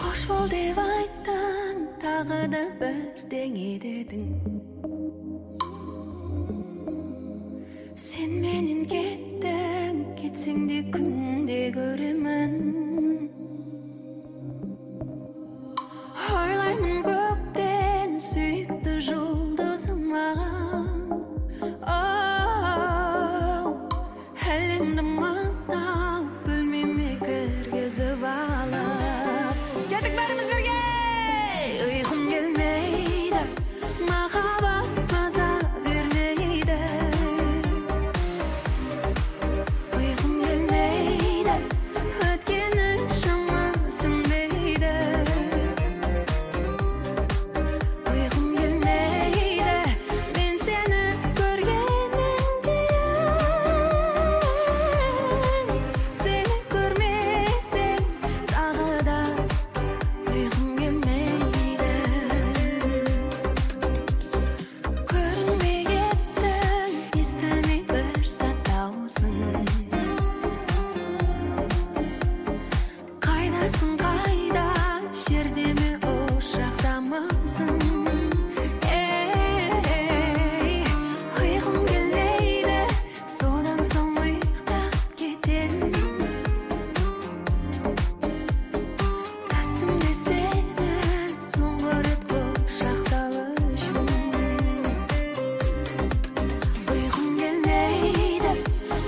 Hoş bol deb aytdың, tagы да birдеңе дедің. Sen menin kеттің, кетсең де күнде көремін. Ойлаймын көктен сүйікті жұлдызым маған. Әлемді мақтап, бөлмеме кіргізіп алып. Кеттік бәріміз бірге! Ұйқым келмейді, махаббат маза бермейді. Ұйқым келмейді, өткеннің шамасын бейді. Ұйқым келмейді, мен сені көргеннен кейін. Сені көрмесем тағы да ұйқым келмейді. Көрінбей кеттің, естілмей бір сәт дауысың. Қайдасың, қайда, жерде ме, ошақтамысың? Ұйқым келмейді, содан соң ұйықтап кетемін. Түсімде сені соңғы рет құшақтау үшін. Ұйқым келмейді,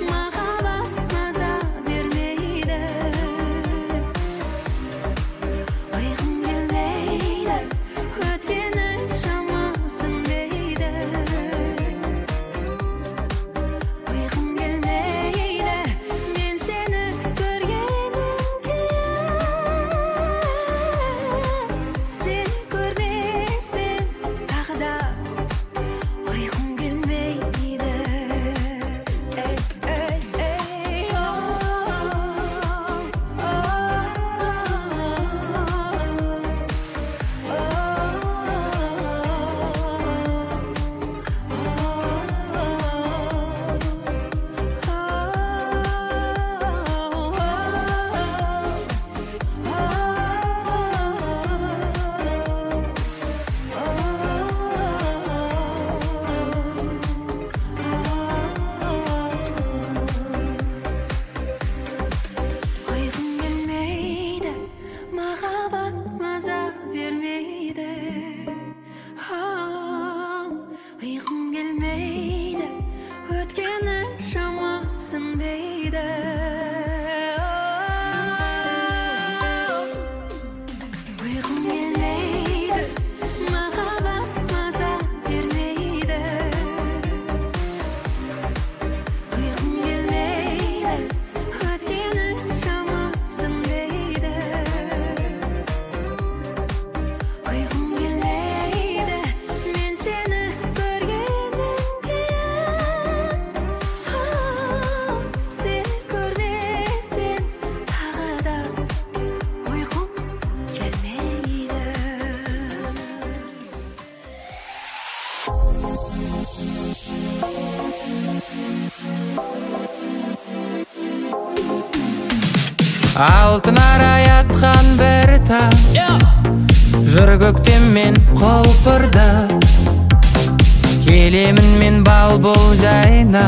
махаббат маза бермейді. Ұйқым келмейді, өткеннің шамасын бейді. Ұйқым келмейді, мен сені көргеннен кейін. Сені көрмесем тағы да ұйқым келмейді. Ұйқым келмейді, махаббат маза бермейді. Ұйқым келмейді, өткеннің шамасын бейді. Ұйқым келмейді, махаббат маза бермейді. Ұйқым келмейді, өткеннің шамасын бейді. Ұйқым келмейді, мен сені көргеннен кейін. Сені көрмесем тағы да ұйқым келмейді. Алтын арай атқан бір таң, жыр көктем мен құлпырды. Келемін мен бал бұл жайна,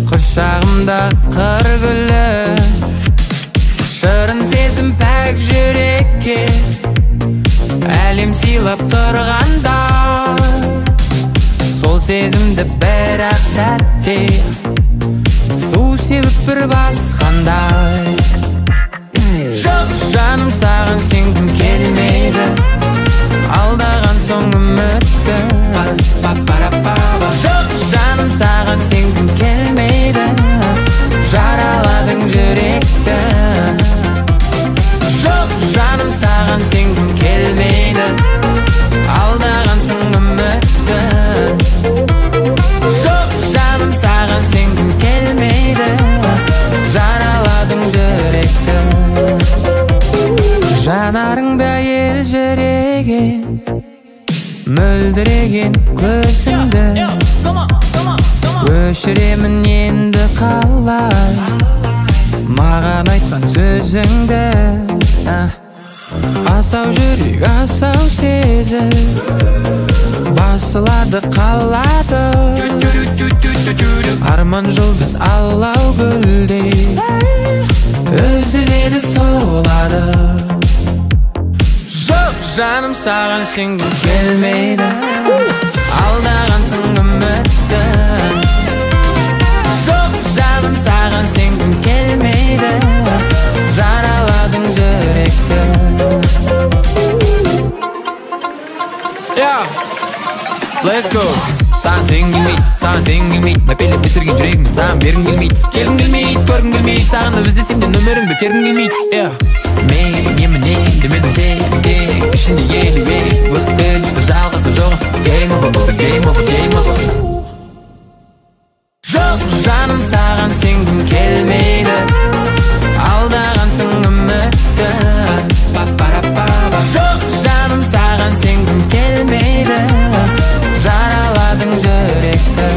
құшағымда қыр гүлі. Шырын сезім пәк жүрекке, әлем сыйлап тұрғанда. Сол сезімді бір-ақ сәтте су себіп бір басқандай. Жоқ жаным, саған сенгім келмейді, алдаған соң үмітті. Жоқ жаным, саған сенгім келмейді, жараладың жүректі. Жоқ жаным, саған сенгім келмейді, алдаған соң үмітті. Жоқ жаным, саған сенгім келмейді, жараладың жүректі. Жанарыңда елжіреген, мөлдіреген көзіңді өшіремін енді қалай. маған айтқан сөзіңді. Асау жүрек, асау сезім, басылады қалады. Арман жұлдыз алау гүлдей үзіледі солады. Жоқ жаным саған сенгім келмейді, алдағансың үмітті. Жоқ жаным саған сенгім келмейді, жараладың жүректі. Let's go. Саған сенгім келмейді, саған сенгім келмейді, мәпелеп өсірген жүрегім саған бергім келмейді. Келгім келмейді, көргім келмейді, саған да іздесем де нөміріңді тергім келмейді. Мен емінен демедім сен тек ішінде елуе өткінші жалғасы жоқ. Game over, game over, game over. Жоқ жаным саған сенгім келмейді, алдағансың үмітті. Жоқ жаным саған сенгім келмейді, жараладың жүректі.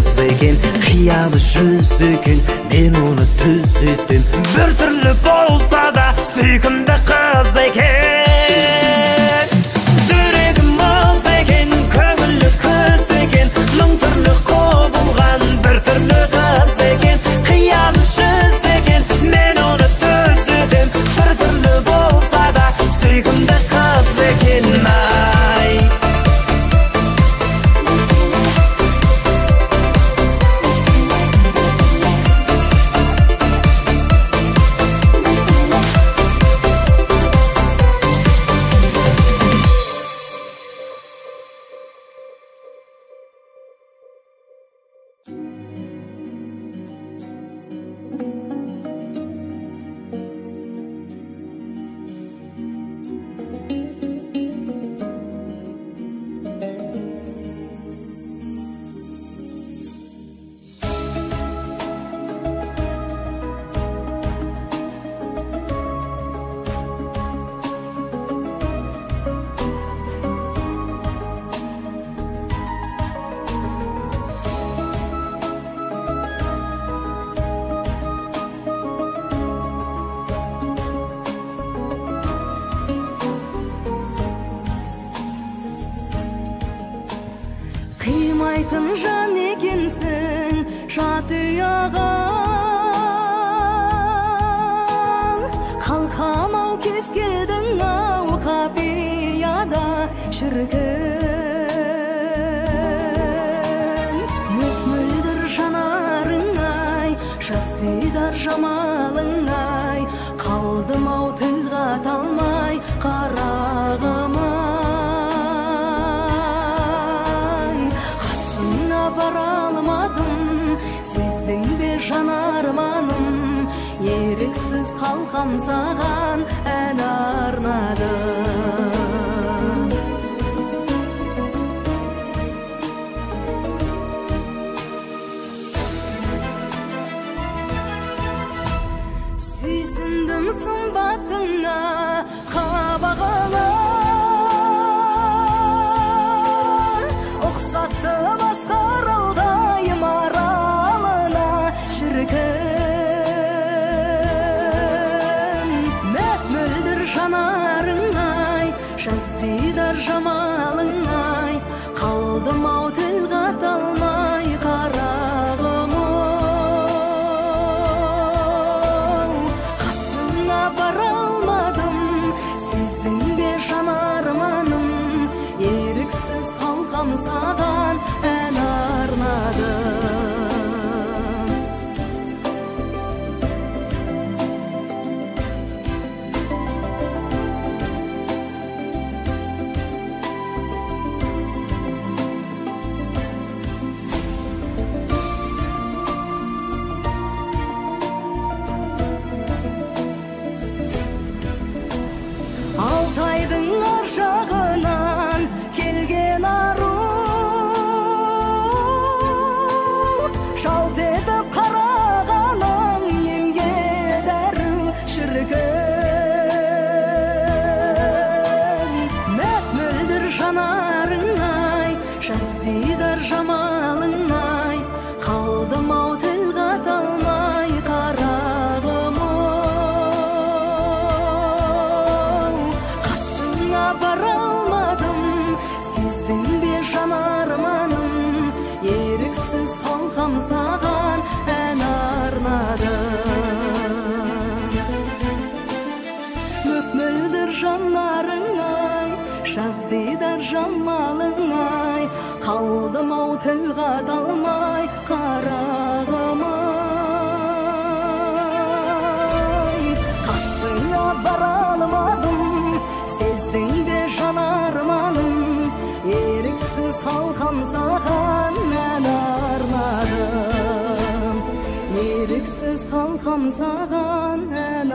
kız eken, hiyali жүз eкен, men onu түзеттім. Bir türlü bolsa da süykümde kız eken. Yüreğim maz eken, köngüllü kız eken, ming türlü kobulgan bir türlü kız eken, hiyali жүз eкен, men onu түзеттім. Bir türlü bolsa da süykümde kız eken. Қимайтын жан екенсің, жат ұяған. Қалқамау кез келдің ау қапияда шіркін. Мөп-мөлдір жанарың ай, жастидар жамалың ай, қалдым ау тіл қата алмай қарағым ай. Бара алмадым, сездің бе жанарманым, еріксіз қалқам саған ән арнадым. Сүйсіндім сымбатыңа, қабағыңа, ұқсатты басқарылдай маралына шіркін. Мөп-мөлдір жанарың ай, жастидар жамалың ай, қалдым ау тіл қата алмай қарағым оу. Қасыңа бара алмадым, сездің бе жанарманым, еріксіз қалқам саған ән арнадым. Алтайдың ар жағынан келген ару, жалт етіп қарағаның емге дәру шіркін. Мөп-мөлдір жанарың ай, жастидар жамалың ай, қалдым ау тіл қата алмай қарағым оу. Қасыңа бара алмадым, сездің бе жанарманым, еріксіз қалқам саған ән арнадым. Мөп-мөлдір жанарың ай, жаздидар жамалың ай, қалдым ау тіл қата алмай қарағым ай. Қасыңа бара алмадым, сездің бе жанарманым, еріксіз қалқам саған ән арнадым. Еріксіз қалқам саған ән